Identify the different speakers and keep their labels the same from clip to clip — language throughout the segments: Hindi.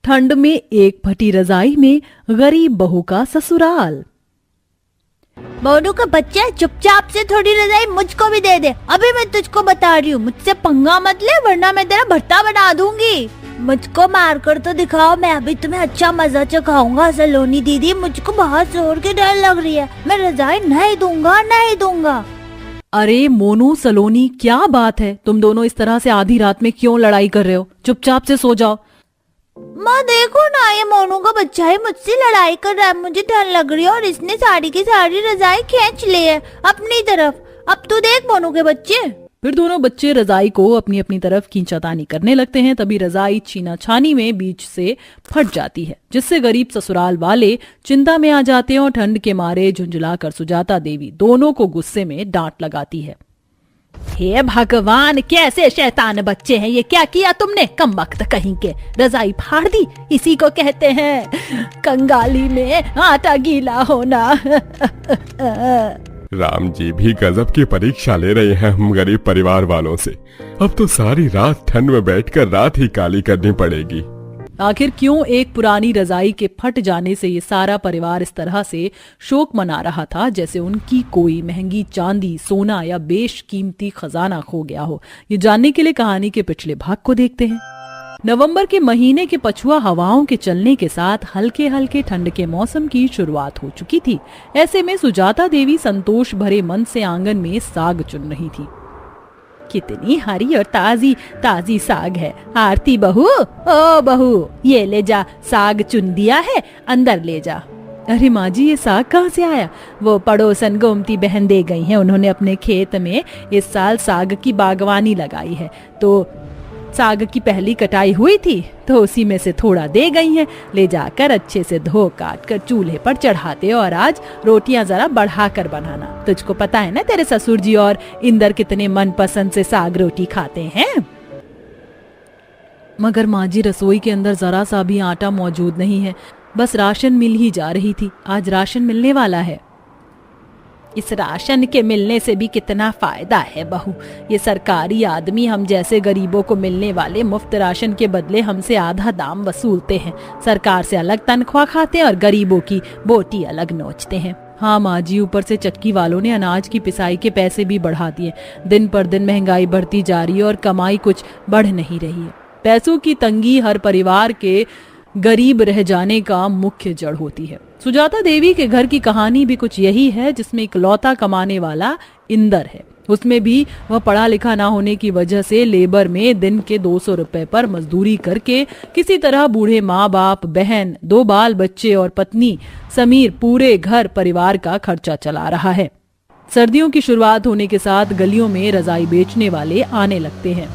Speaker 1: ठंड में एक फटी रजाई में गरीब बहू का ससुराल।
Speaker 2: मोनू का बच्चा, चुपचाप से थोड़ी रजाई मुझको भी दे दे। अभी मैं तुझको बता रही हूँ, मुझसे पंगा मत ले वरना मैं तेरा भर्ता बना दूंगी। मुझको मार कर तो दिखाओ, मैं अभी तुम्हें अच्छा मजा चखाऊंगा। सलोनी दीदी, मुझको बहुत जोर की डर लग रही है, मैं रजाई नहीं दूंगा, नहीं दूंगा।
Speaker 1: अरे मोनू सलोनी, क्या बात है? तुम दोनों इस तरह से आधी रात में क्यों लड़ाई कर रहे हो? चुपचाप से सो जाओ।
Speaker 2: माँ देखो ना, ये मोनू का बच्चा है, मुझसे लड़ाई कर रहा है, मुझे डर लग रही है और इसने साड़ी की सारी रजाई खींच ली है अपनी तरफ। अब तू देख मोनू के बच्चे।
Speaker 1: फिर दोनों बच्चे रजाई को अपनी अपनी तरफ खींचातानी करने लगते हैं। तभी रजाई छीना छानी में बीच से फट जाती है, जिससे गरीब ससुराल वाले चिंता में आ जाते हैं और ठंड के मारे झुंझुलाकर सुजाता देवी दोनों को गुस्से में डांट लगाती है।
Speaker 2: हे भगवान, कैसे शैतान बच्चे हैं ये! क्या किया तुमने? कमबख्त कहीं के, रजाई फाड़ दी। इसी को कहते हैं कंगाली में आटा गीला होना।
Speaker 3: राम जी भी गजब की परीक्षा ले रहे हैं हम गरीब परिवार वालों से। अब तो सारी रात ठंड में बैठकर रात ही काली करनी पड़ेगी।
Speaker 1: आखिर क्यों एक पुरानी रजाई के फट जाने से ये सारा परिवार इस तरह से शोक मना रहा था जैसे उनकी कोई महंगी चांदी, सोना या बेशकीमती खजाना खो गया हो? ये जानने के लिए कहानी के पिछले भाग को देखते हैं। नवंबर के महीने के पछुआ हवाओं के चलने के साथ हल्के हल्के ठंड के मौसम की शुरुआत हो चुकी थी। ऐसे में सुजाता देवी संतोष भरे मन से आंगन में साग चुन रही थी। कितनी हरी और ताजी ताजी साग है। आरती बहू, ओ बहू, ये ले जा, साग चुन दिया है, अंदर ले जा। अरे माँ जी, ये साग कहाँ से आया? वो पड़ोसन गोमती बहन दे गई हैं। उन्होंने अपने खेत में इस साल साग की बागवानी लगाई है, तो साग की पहली कटाई हुई थी तो उसी में से थोड़ा दे गई हैं। ले जाकर अच्छे से धो काट कर चूल्हे पर चढ़ाते और आज रोटियां जरा बढ़ा कर बनाना। तुझको पता है ना तेरे ससुर जी और इंदर कितने मनपसंद से साग रोटी खाते हैं। मगर माँ जी, रसोई के अंदर जरा सा भी आटा मौजूद नहीं है, बस राशन मिल ही जा रही थी। आज राशन मिलने वाला है। इस राशन के मिलने से भी कितना फायदा है बहू। ये सरकारी आदमी हम जैसे गरीबों को मिलने वाले मुफ्त राशन के बदले हमसे आधा दाम वसूलते हैं। सरकार से अलग तनख्वाह खाते हैं और गरीबों की बोटी अलग नोचते हैं। हाँ माँ जी, ऊपर से चक्की वालों ने अनाज की पिसाई के पैसे भी बढ़ा दिए। दिन पर दिन महंगाई बढ़ती जा रही है और कमाई कुछ बढ़ नहीं रही है। पैसों की तंगी हर परिवार के गरीब रह जाने का मुख्य जड़ होती है। सुजाता देवी के घर की कहानी भी कुछ यही है, जिसमें इकलौता कमाने वाला इंदर है। उसमें भी वह पढ़ा लिखा ना होने की वजह से लेबर में दिन के 200 रुपए पर मजदूरी करके किसी तरह बूढ़े माँ बाप, बहन, 2 बाल बच्चे और पत्नी समीर पूरे घर परिवार का खर्चा चला रहा है। सर्दियों की शुरुआत होने के साथ गलियों में रजाई बेचने वाले आने लगते हैं।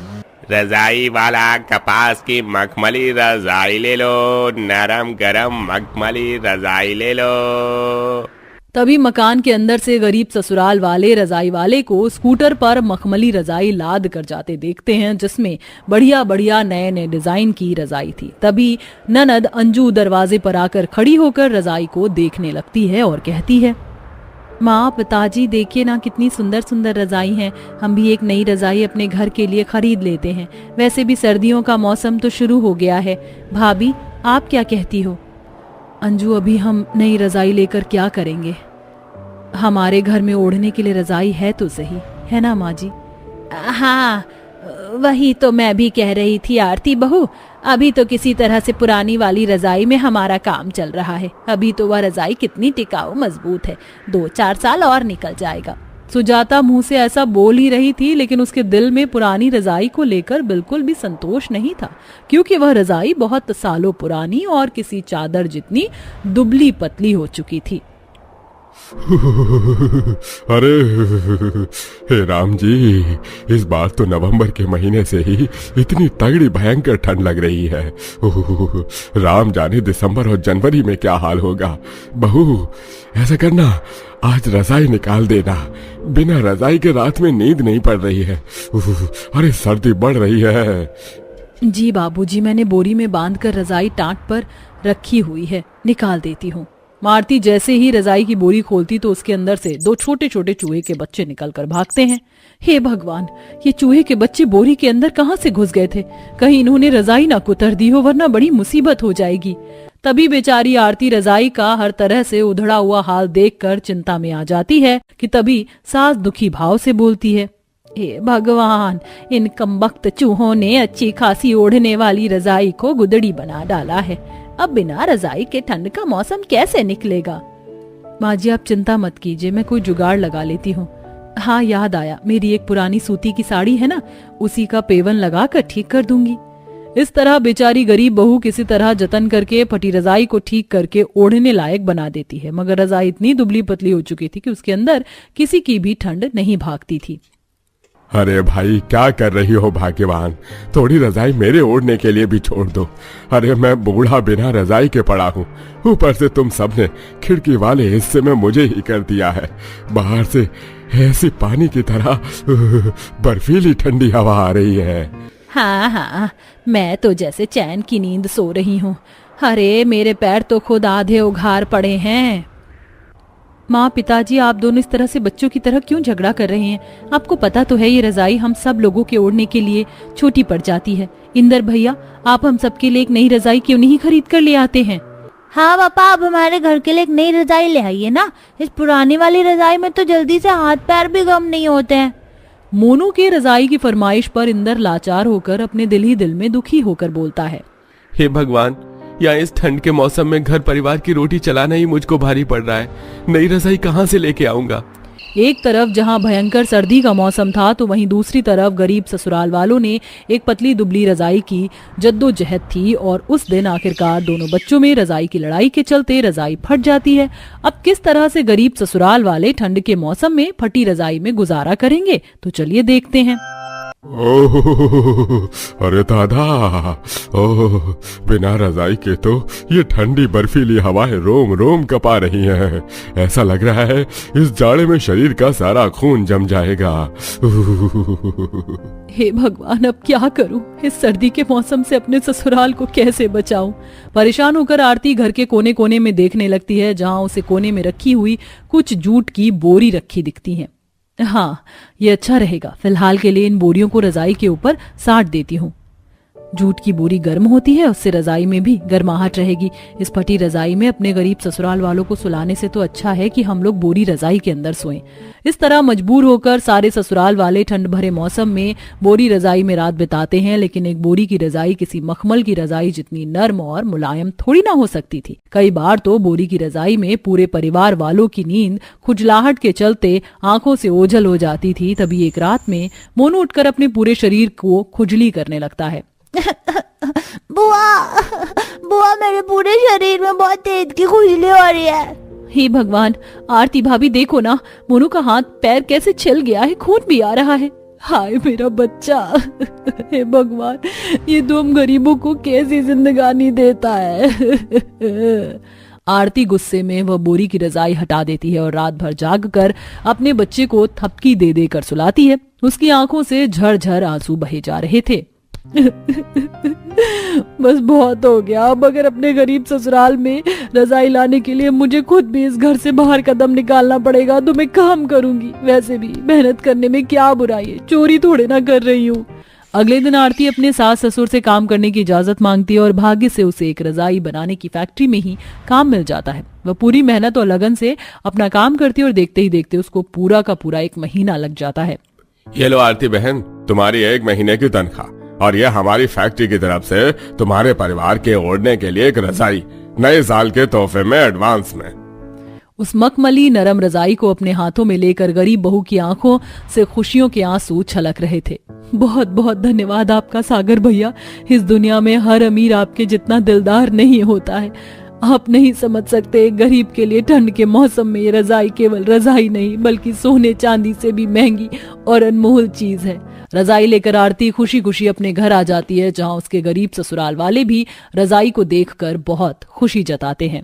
Speaker 4: रजाई वाला, कपास की मखमली रजाई ले लो, नरम गरम मखमली रजाई ले लो।
Speaker 1: तभी मकान के अंदर से गरीब ससुराल वाले रजाई वाले को स्कूटर पर मखमली रजाई लाद कर जाते देखते हैं, जिसमें बढ़िया बढ़िया नए नए डिजाइन की रजाई थी। तभी ननद अंजू दरवाजे पर आकर खड़ी होकर रजाई को देखने लगती है और कहती है, माँ, पिताजी देखिए ना, कितनी सुंदर सुंदर रजाई हैं। हम भी एक नई रजाई अपने घर के लिए खरीद लेते हैं। वैसे भी सर्दियों का मौसम तो शुरू हो गया है। भाभी, आप क्या कहती हो? अंजू, अभी हम नई रजाई लेकर क्या करेंगे? हमारे घर में ओढ़ने के लिए रजाई है तो सही, है ना माँ जी?
Speaker 2: हाँ, वही तो मैं भी कह रही थी आरती बहू। अभी तो किसी तरह से पुरानी वाली रजाई में हमारा काम चल रहा है। अभी तो वह रजाई कितनी टिकाऊ मजबूत है, 2-4 साल और निकल जाएगा।
Speaker 1: सुजाता मुंह से ऐसा बोल ही रही थी, लेकिन उसके दिल में पुरानी रजाई को लेकर बिल्कुल भी संतोष नहीं था, क्योंकि वह रजाई बहुत सालों पुरानी और किसी चादर जितनी दुबली पतली हो चुकी थी।
Speaker 3: अरे हे राम जी, इस बार तो नवंबर के महीने से ही इतनी तगड़ी भयंकर ठंड लग रही है। राम जाने दिसंबर और जनवरी में क्या हाल होगा। बहू, ऐसा करना, आज रजाई निकाल देना। बिना रजाई के रात में नींद नहीं पड़ रही है। अरे सर्दी बढ़ रही है।
Speaker 1: जी बाबूजी, मैंने बोरी में बांधकर रजाई टाट पर रखी हुई है, निकाल देती हूँ। आरती जैसे ही रजाई की बोरी खोलती तो उसके अंदर से 2 छोटे छोटे चूहे के बच्चे निकलकर भागते हैं। हे भगवान, ये चूहे के बच्चे बोरी के अंदर कहाँ से घुस गए थे? कहीं इन्होंने रजाई ना कुतर दी हो, वरना बड़ी मुसीबत हो जाएगी। तभी बेचारी आरती रजाई का हर तरह से उधड़ा हुआ हाल देखकर चिंता में आ जाती है कि तभी सास दुखी भाव से बोलती है, हे भगवान, इन कमबख्त चूहों ने अच्छी खासी ओढ़ने वाली रजाई को गुदड़ी बना डाला है। अब बिना रजाई के ठंड का मौसम कैसे निकलेगा? माँ जी आप चिंता मत कीजिए, मैं कोई जुगाड़ लगा लेती हूँ। हाँ याद आया, मेरी एक पुरानी सूती की साड़ी है ना, उसी का पेवन लगा कर ठीक कर दूंगी। इस तरह बेचारी गरीब बहू किसी तरह जतन करके फटी रजाई को ठीक करके ओढ़ने लायक बना देती है, मगर रजाई इतनी दुबली पतली हो चुकी थी कि उसके अंदर किसी की भी ठंड नहीं भागती थी।
Speaker 3: अरे भाई क्या कर रही हो भाग्यवान, थोड़ी रजाई मेरे ओढ़ने के लिए भी छोड़ दो। अरे मैं बूढ़ा बिना रजाई के पड़ा हूँ, ऊपर से तुम सबने खिड़की वाले हिस्से में मुझे ही कर दिया है। बाहर से ऐसी पानी की तरह बर्फीली ठंडी हवा आ रही है।
Speaker 1: हाँ हाँ, मैं तो जैसे चैन की नींद सो रही हूँ। अरे मेरे पैर तो खुद आधे उघार पड़े हैं। माँ पिताजी आप दोनों इस तरह से बच्चों की तरह क्यों झगड़ा कर रहे हैं? आपको पता तो है ये रजाई हम सब लोगों के ओढ़ने के लिए छोटी पड़ जाती है। इंदर भैया, आप हम सबके लिए एक नई रजाई क्यों नहीं खरीद कर ले आते हैं?
Speaker 2: हाँ पापा, आप हमारे घर के लिए एक नई रजाई ले आइए ना। इस पुरानी वाली रजाई में तो जल्दी से हाथ पैर भी गम नहीं होते हैं।
Speaker 1: मोनू के रजाई की फरमाइश पर इंदर लाचार होकर अपने दिल ही दिल में दुखी होकर बोलता है,
Speaker 5: हे भगवान, या इस ठंड के मौसम में घर परिवार की रोटी चलाना ही मुझको भारी पड़ रहा है। नई रजाई कहाँ से लेके आऊंगा?
Speaker 1: एक तरफ जहां भयंकर सर्दी का मौसम था तो वहीं दूसरी तरफ गरीब ससुराल वालों ने एक पतली दुबली रजाई की जद्दोजहद थी और उस दिन आखिरकार दोनों बच्चों में रजाई की लड़ाई के चलते रजाई फट जाती है। अब किस तरह से गरीब ससुराल वाले ठंड के मौसम में फटी रजाई में गुजारा करेंगे, तो चलिए देखते हैं।
Speaker 3: ओह अरे दादा, ओह बिना रजाई के तो ये ठंडी बर्फीली हवाएं रोम रोम कपा रही हैं। ऐसा लग रहा है इस जाड़े में शरीर का सारा खून जम जाएगा।
Speaker 1: हे भगवान, अब क्या करूं? इस सर्दी के मौसम से अपने ससुराल को कैसे बचाऊं? परेशान होकर आरती घर के कोने कोने में देखने लगती है, जहां उसे कोने में रखी हुई कुछ जूट की बोरी रखी दिखती हैं। हाँ, ये अच्छा रहेगा। फिलहाल के लिए इन बोरियों को रजाई के ऊपर साट देती हूँ। जूट की बोरी गर्म होती है, उससे रजाई में भी गर्माहट रहेगी। इस फटी रजाई में अपने गरीब ससुराल वालों को सुलाने से तो अच्छा है कि हम लोग बोरी रजाई के अंदर सोएं। इस तरह मजबूर होकर सारे ससुराल वाले ठंड भरे मौसम में बोरी रजाई में रात बिताते हैं, लेकिन एक बोरी की रजाई किसी मखमल की रजाई जितनी नर्म और मुलायम थोड़ी ना हो सकती थी। कई बार तो बोरी की रजाई में पूरे परिवार वालों की नींद खुजलाहट के चलते आंखों से ओझल हो जाती थी। तभी एक रात में मोनू उठकर अपने पूरे शरीर को खुजली करने लगता है।
Speaker 2: बुआ, बुआ, मेरे पूरे शरीर में बहुत तेज की खुजली हो रही है।
Speaker 1: हे भगवान, आरती भाभी देखो ना, मोनू का हाथ पैर कैसे छिल गया है, खून भी आ रहा है। हाय मेरा बच्चा। हे भगवान, ये तुम गरीबों को कैसी जिंदगानी देता है। आरती गुस्से में वह बोरी की रजाई हटा देती है और रात भर जाग कर अपने बच्चे को थपकी दे देकर सुलाती है। उसकी आंखों से झरझर आंसू बहे जा रहे थे। बस बहुत हो गया। अब अगर अपने गरीब ससुराल में रजाई लाने के लिए मुझे खुद भी इस घर से बाहर कदम निकालना पड़ेगा तो मैं काम करूंगी। वैसे भी मेहनत करने में क्या बुराई है, चोरी थोड़े ना कर रही हूँ। अगले दिन आरती अपने सास ससुर से काम करने की इजाजत मांगती है और भाग्य से उसे एक रजाई बनाने की फैक्ट्री में ही काम मिल जाता है। वह पूरी मेहनत और लगन से अपना काम करती है और देखते ही देखते उसको पूरा का पूरा 1 महीना लग जाता है।
Speaker 3: ये लो आरती बहन, तुम्हारी 1 महीने की तनख्वाह, और यह हमारी फैक्ट्री की तरफ से तुम्हारे परिवार के ओढ़ने के लिए एक रजाई, नए साल के तोहफे में एडवांस में।
Speaker 1: उस मखमली नरम रजाई को अपने हाथों में लेकर गरीब बहू की आंखों से खुशियों के आंसू छलक रहे थे। बहुत बहुत धन्यवाद आपका सागर भैया। इस दुनिया में हर अमीर आपके जितना दिलदार नहीं होता है। आप नहीं समझ सकते, गरीब के लिए ठंड के मौसम में ये रजाई केवल रजाई नहीं बल्कि सोने चांदी से भी महंगी और अनमोल चीज है। रजाई लेकर आरती खुशी खुशी अपने घर आ जाती है, जहां उसके गरीब ससुराल वाले भी रजाई को देखकर बहुत खुशी जताते हैं।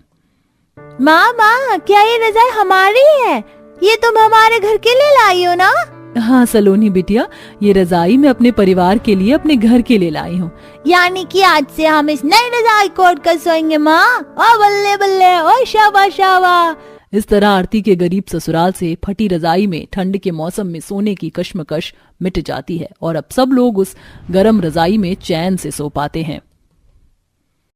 Speaker 2: माँ, क्या ये रजाई हमारी है? ये तुम हमारे घर के लिए लाई हो ना?
Speaker 1: हाँ सलोनी बिटिया, ये रजाई मैं अपने परिवार के लिए अपने घर के लिए लाई हूँ।
Speaker 2: यानी कि आज से हम इस नई रजाई को ओढ़ कर सोएंगे माँ। ओ बल्ले बल्ले, ओ शाबा शाबा।
Speaker 1: इस तरह आरती के गरीब ससुराल से फटी रजाई में ठंड के मौसम में सोने की कश्मकश मिट जाती है और अब सब लोग उस गर्म रजाई में चैन से सो पाते हैं।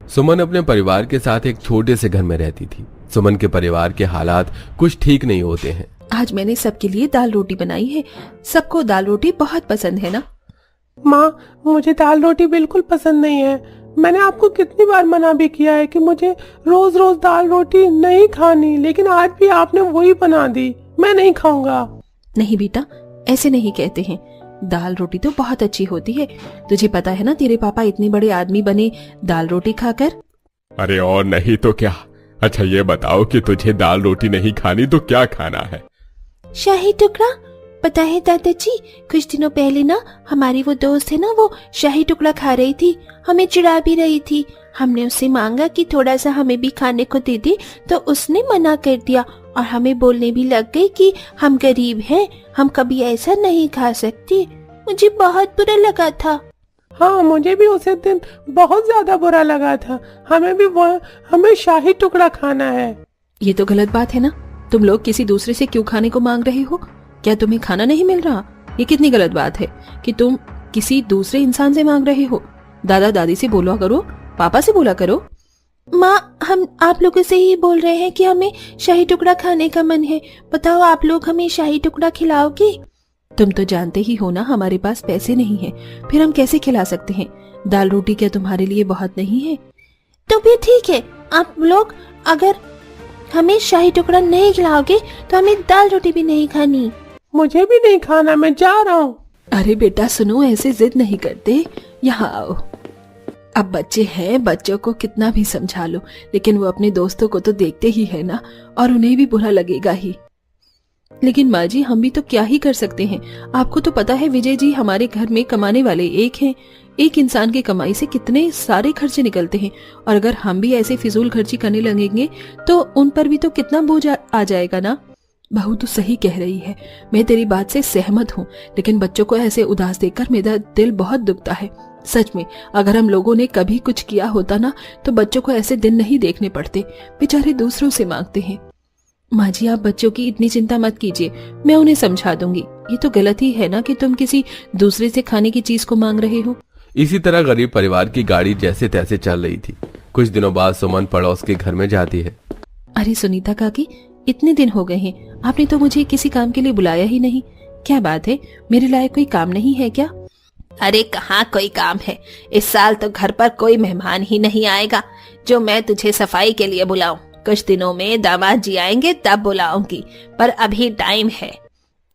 Speaker 5: सुमन अपने परिवार के साथ एक छोटे से घर में रहती थी। सुमन के परिवार के हालात कुछ ठीक नहीं होते हैं।
Speaker 6: आज मैंने सबके लिए दाल रोटी बनाई है। सबको दाल रोटी बहुत पसंद है ना?
Speaker 7: माँ, मुझे दाल रोटी बिल्कुल पसंद नहीं है। मैंने आपको कितनी बार मना भी किया है कि मुझे रोज रोज दाल रोटी नहीं खानी, लेकिन आज भी आपने वही बना दी। मैं नहीं खाऊंगा।
Speaker 6: नहीं बेटा, ऐसे नहीं कहते हैं। दाल रोटी तो बहुत अच्छी होती है। तुझे पता है ना, तेरे पापा इतने बड़े आदमी बने दाल रोटी खाकर।
Speaker 3: अरे और नहीं तो क्या। अच्छा ये बताओ कि तुझे दाल रोटी नहीं खानी तो क्या खाना है?
Speaker 6: शाही टुकड़ा। पता है दादाजी, कुछ दिनों पहले ना हमारी वो दोस्त है ना, वो शाही टुकड़ा खा रही थी, हमें चिढ़ा भी रही थी। हमने उससे मांगा कि थोड़ा सा हमें भी खाने को दे दे, तो उसने मना कर दिया और हमें बोलने भी लग गई कि हम गरीब हैं, हम कभी ऐसा नहीं खा सकते। मुझे बहुत बुरा लगा था।
Speaker 7: हाँ, मुझे भी उसे दिन बहुत ज्यादा बुरा लगा था। हमें शाही टुकड़ा खाना है।
Speaker 6: ये तो गलत बात है ना। तुम लोग किसी दूसरे से क्यों खाने को मांग रहे हो? क्या तुम्हें खाना नहीं मिल रहा? ये कितनी गलत बात है कि तुम किसी दूसरे इंसान से मांग रहे हो। दादा दादी से बोला करो, पापा से बोला करो। माँ, हम आप लोगों से ही बोल रहे हैं कि हमें शाही टुकड़ा खाने का मन है। बताओ, आप लोग हमें शाही टुकड़ा खिलाओगे? तुम तो जानते ही हो ना, हमारे पास पैसे नहीं है, फिर हम कैसे खिला सकते हैं? दाल रोटी क्या तुम्हारे लिए बहुत नहीं है? तो भी ठीक है, आप लोग अगर हमें शाही टुकड़ा नहीं खिलाओगे तो हमें दाल रोटी भी नहीं खानी।
Speaker 7: मुझे भी नहीं खाना, मैं जा रहा हूँ।
Speaker 6: अरे बेटा सुनो, ऐसे जिद नहीं करते, यहाँ आओ। अब बच्चे हैं, बच्चों को कितना भी समझा लो, लेकिन वो अपने दोस्तों को तो देखते ही है ना, और उन्हें भी बुरा लगेगा ही। लेकिन माँ जी, हम भी तो क्या ही कर सकते हैं। आपको तो पता है विजय जी हमारे घर में कमाने वाले एक हैं। एक इंसान की कमाई से कितने सारे खर्चे निकलते हैं, और अगर हम भी ऐसे फिजूल खर्ची करने लगेंगे तो उन पर भी तो कितना बोझ आ जाएगा ना। बहू तो सही कह रही है, मैं तेरी बात से सहमत हूँ, लेकिन बच्चों को ऐसे उदास देखकर मेरा दिल बहुत दुखता है। सच में, अगर हम लोगों ने कभी कुछ किया होता ना, तो बच्चों को ऐसे दिन नहीं देखने पड़ते, बेचारे दूसरों से मांगते हैं। माँ जी, आप बच्चों की इतनी चिंता मत कीजिए, मैं उन्हें समझा दूंगी। ये तो गलत ही है ना कि तुम किसी दूसरे से खाने की चीज को मांग रहे हो।
Speaker 5: इसी तरह गरीब परिवार की गाड़ी जैसे तैसे चल रही थी। कुछ दिनों बाद सुमन पड़ोस के घर में जाती है।
Speaker 6: अरे सुनीता काकी, इतने दिन हो गए हैं, आपने तो मुझे किसी काम के लिए बुलाया ही नहीं। क्या बात है, मेरे लायक कोई काम नहीं है क्या?
Speaker 2: अरे कहाँ कोई काम है, इस साल तो घर पर कोई मेहमान ही नहीं आएगा जो मैं तुझे सफाई के लिए बुलाऊं। कुछ दिनों में दामाद जी आएंगे तब बुलाऊंगी, पर अभी टाइम है।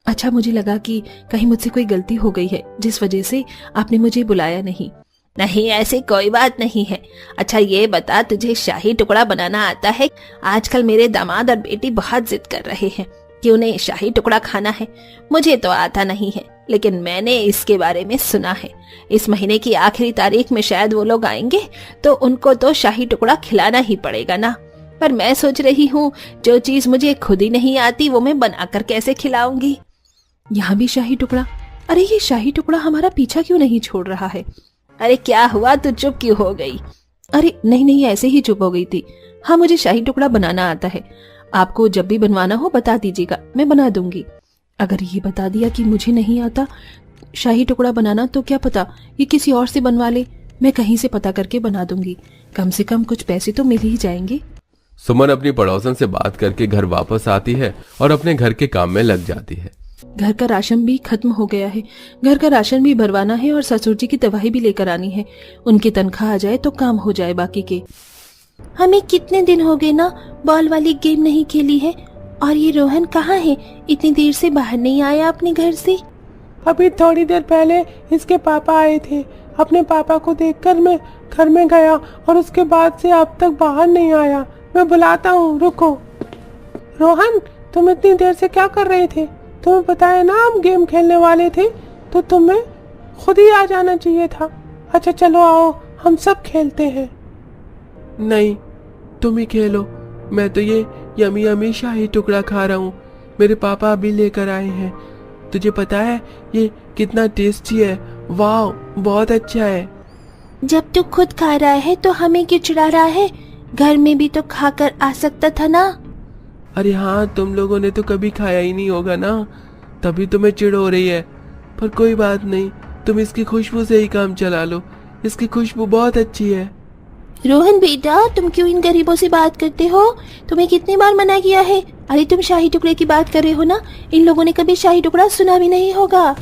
Speaker 6: अच्छा, मुझे लगा कि कहीं मुझसे कोई गलती हो गई है जिस वजह से आपने मुझे बुलाया नहीं।
Speaker 2: नहीं, ऐसी कोई बात नहीं है। अच्छा ये बता, तुझे शाही टुकड़ा बनाना आता है? आजकल मेरे दामाद और बेटी बहुत जिद कर रहे हैं कि उन्हें शाही टुकड़ा खाना है। मुझे तो आता नहीं है, लेकिन मैंने इसके बारे में सुना है। इस महीने की आखिरी तारीख में शायद वो लोग आएंगे, तो उनको तो शाही टुकड़ा खिलाना ही पड़ेगा ना। पर मैं सोच रही हूँ, जो चीज मुझे खुद ही नहीं आती वो मैं बनाकर कैसे खिलाऊंगी।
Speaker 6: यहाँ भी शाही टुकड़ा? अरे ये शाही टुकड़ा हमारा पीछा क्यों नहीं छोड़ रहा है?
Speaker 2: अरे क्या हुआ, तू चुप क्यों हो गई?
Speaker 6: अरे नहीं, ऐसे ही चुप हो गई थी। हाँ, मुझे शाही टुकड़ा बनाना आता है। आपको जब भी बनवाना हो बता दीजिएगा, मैं बना दूंगी। अगर ये बता दिया कि मुझे नहीं आता शाही टुकड़ा बनाना, तो क्या पता ये किसी और से बनवा ले। मैं कहीं से पता करके बना दूंगी, कम से कम कुछ पैसे तो मिल ही जाएंगे।
Speaker 5: सुमन अपनी पड़ोसन से बात करके घर वापस आती है और अपने घर के काम में लग जाती है।
Speaker 6: घर का राशन भी खत्म हो गया है, घर का राशन भी भरवाना है और ससुर जी की दवाई भी लेकर आनी है। उनकी तनख्वाह आ जाए तो काम हो जाए बाकी के।
Speaker 2: हमें कितने दिन हो गए ना बॉल वाली गेम नहीं खेली है। और ये रोहन कहाँ है? इतनी देर से बाहर नहीं आया अपने घर से।
Speaker 7: अभी थोड़ी देर पहले इसके पापा आए थे। अपने पापा को देखकर मैं घर में गया और उसके बाद से अब तक बाहर नहीं आया। मैं बुलाता हूँ, रुको। रोहन, तुम इतनी देर से क्या कर रहे थे? तुम्हें पता है ना हम गेम खेलने वाले थे, तो तुम्हें खुद ही आ जाना चाहिए था। अच्छा चलो आओ, हम सब खेलते हैं।
Speaker 5: नहीं, तुम ही खेलो, मैं तो ये यमी यमी शाही टुकड़ा खा रहा हूँ। मेरे पापा अभी लेकर आए हैं। तुझे पता है ये कितना टेस्टी है? वाह, बहुत अच्छा है।
Speaker 6: जब तू खुद खा रहा है तो हमें क्यों चिढ़ा रहा है? घर में भी तो खाकर आ सकता था ना।
Speaker 5: अरे हाँ, तुम लोगों ने तो कभी खाया ही नहीं होगा ना, तभी तुम्हें चिढ़ हो रही है। पर कोई बात नहीं, तुम इसकी खुशबू से ही काम चला लो, इसकी खुशबू बहुत अच्छी है।
Speaker 6: रोहन बेटा, तुम क्यों इन गरीबों से बात करते हो? तुम्हें कितनी बार मना किया है? अरे तुम शाही टुकड़े की बात कर रहे हो ना, इन लोगों ने कभी शाही टुकड़ा सुना भी नहीं होगा।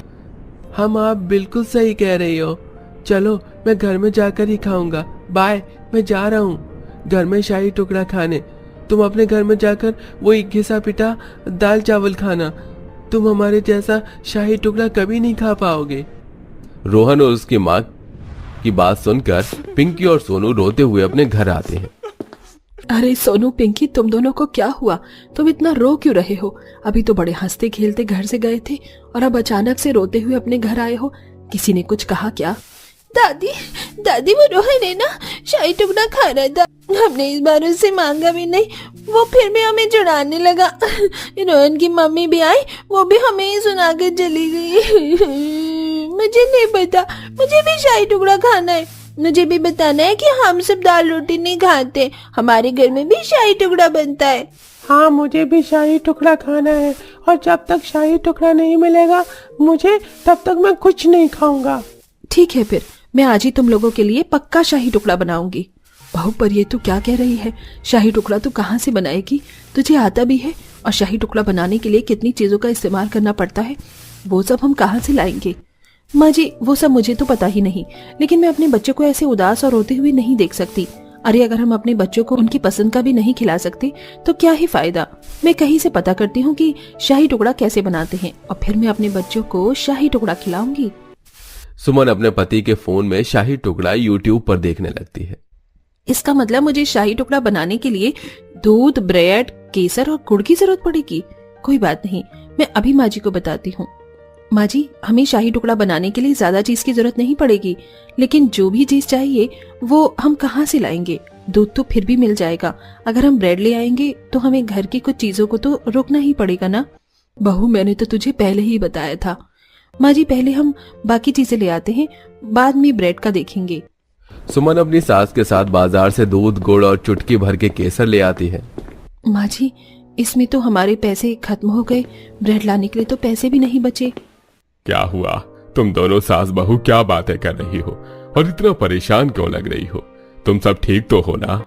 Speaker 5: हम आप बिल्कुल सही कह रही हो। चलो मैं घर में जाकर ही खाऊंगा। बाय, मैं जा रहा हूँ घर में शाही टुकड़ा खाने। तुम अपने घर में जाकर वही घिसा पिटा दाल चावल खाना। तुम हमारे जैसा शाही टुकड़ा कभी नहीं खा पाओगे। रोहन और उसकी माँ की बात सुनकर पिंकी और सोनू रोते हुए अपने घर आते हैं।
Speaker 6: अरे सोनू, पिंकी, तुम दोनों को क्या हुआ? तुम इतना रो क्यों रहे हो? अभी तो बड़े हंसते खेलते घर से गए थे और अब अचानक से रोते हुए अपने घर आए हो। किसी ने कुछ कहा क्या? दादी, वो रोहन है ना, शाही टुकड़ा खा रहा था। हमने इस बार उससे मांगा भी नहीं, वो फिर भी हमें चिढ़ाने लगा। रोहन की मम्मी भी आई, वो भी हमें ही सुना कर चली गई। मुझे नहीं पता, मुझे भी शाही टुकड़ा खाना है। मुझे भी बताना है कि हम सब दाल रोटी नहीं खाते, हमारे घर में भी शाही टुकड़ा बनता है।
Speaker 7: हाँ, मुझे भी शाही टुकड़ा खाना है और जब तक शाही टुकड़ा नहीं मिलेगा मुझे, तब तक मैं कुछ नहीं खाऊंगा।
Speaker 6: ठीक है, फिर मैं आज ही तुम लोगों के लिए पक्का शाही टुकड़ा बनाऊंगी। बहू, पर ये तू क्या कह रही है? शाही टुकड़ा तू कहाँ से बनाएगी? तुझे आता भी है? और शाही टुकड़ा बनाने के लिए कितनी चीजों का इस्तेमाल करना पड़ता है, वो सब हम कहाँ से लाएंगे? माँ जी, वो सब मुझे तो पता ही नहीं, लेकिन मैं अपने बच्चों को ऐसे उदास और रोते हुए नहीं देख सकती। अरे अगर हम अपने बच्चों को उनकी पसंद का भी नहीं खिला सकते तो क्या ही फायदा। मैं कहीं से पता करती हूँ कि शाही टुकड़ा कैसे बनाते हैं और फिर मैं अपने बच्चों को शाही टुकड़ा खिलाऊंगी।
Speaker 5: सुमन अपने पति के फोन में शाही टुकड़ा यूट्यूब पर देखने लगती है।
Speaker 6: इसका मतलब मुझे शाही टुकड़ा बनाने के लिए दूध, ब्रेड, केसर और गुड़ की जरूरत पड़ेगी। कोई बात नहीं, मैं अभी माँ जी को बताती हूँ। माँ जी, हमें शाही टुकड़ा बनाने के लिए ज्यादा चीज की जरूरत नहीं पड़ेगी, लेकिन जो भी चीज चाहिए वो हम कहाँ से लाएंगे? दूध तो फिर भी मिल जाएगा। अगर हम ब्रेड ले आएंगे तो हमें घर की कुछ चीजों को तो रोकना ही पड़ेगा ना। बहू, मैंने तो तुझे पहले ही बताया था। माँ जी, पहले हम बाकी चीजें ले आते हैं, बाद में ब्रेड का देखेंगे।
Speaker 5: सुमन अपनी सास के साथ बाजार से दूध, गुड़ और चुटकी भर के केसर ले आती है।
Speaker 6: माँ जी, इसमें तो हमारे पैसे खत्म हो गए, ब्रेड लाने के लिए तो पैसे भी नहीं बचे।
Speaker 3: क्या हुआ? तुम दोनों सास बहू क्या बातें कर रही हो और इतना परेशान क्यों लग रही हो? तुम सब ठीक तो हो ना?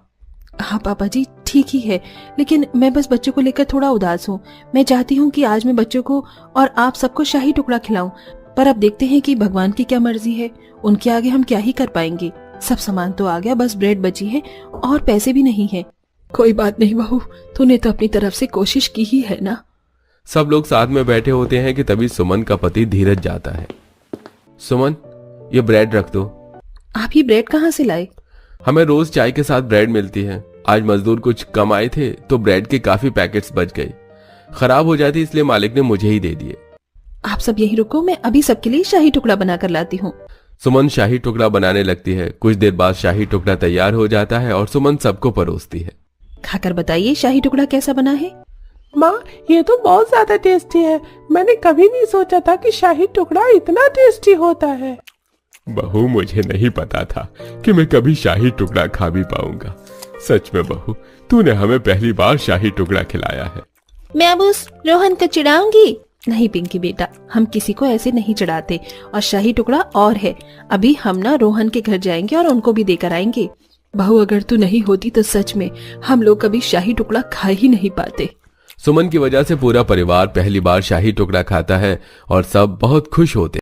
Speaker 6: हाँ पापा जी, ठीक ही है, लेकिन मैं बस बच्चों को लेकर थोड़ा उदास हूँ। मैं चाहती हूँ कि आज मैं बच्चों को और आप सबको शाही टुकड़ा खिलाऊं, पर अब देखते हैं कि भगवान की क्या मर्जी है। उनके आगे हम क्या ही कर पाएंगे। सब सामान तो आ गया, बस ब्रेड बची है और पैसे भी नहीं है। कोई बात नहीं बहू, तूने तो अपनी तरफ से कोशिश की ही है ना।
Speaker 5: सब लोग साथ में बैठे होते हैं कि तभी सुमन का पति धीरज जाता है। सुमन, ये ब्रेड रख दो।
Speaker 6: आप ये ब्रेड कहाँ से लाए?
Speaker 5: हमें रोज चाय के साथ ब्रेड मिलती है। आज मजदूर कुछ कम आए थे तो ब्रेड के काफी पैकेट्स बच गए। खराब हो जाती इसलिए मालिक ने मुझे ही दे दिए।
Speaker 6: आप सब यहीं रुको, मैं अभी सबके लिए शाही टुकड़ा बना कर लाती हूँ।
Speaker 5: सुमन शाही टुकड़ा बनाने लगती है। कुछ देर बाद शाही टुकड़ा तैयार हो जाता है और सुमन सबको परोसती है।
Speaker 6: खाकर बताइए शाही टुकड़ा कैसा बना है।
Speaker 7: माँ, ये तो बहुत ज्यादा टेस्टी है। मैंने कभी नहीं सोचा था कि शाही टुकड़ा इतना टेस्टी होता है।
Speaker 3: बहू, मुझे नहीं पता था कि मैं कभी शाही टुकड़ा खा भी पाऊंगा। सच में बहू, तूने हमें पहली बार शाही टुकड़ा खिलाया है।
Speaker 6: मैं अब उस रोहन को चिढ़ाऊंगी? नहीं पिंकी बेटा, हम किसी को ऐसे नहीं चिढ़ाते। और शाही टुकड़ा और है, अभी हम ना रोहन के घर जाएंगे और उनको भी देकर आएंगे। बहू, अगर तू नहीं होती तो सच में हम लोग कभी शाही टुकड़ा खा ही नहीं पाते।
Speaker 5: सुमन की वजह से पूरा परिवार पहली बार शाही टुकड़ा खाता है और सब बहुत खुश होते।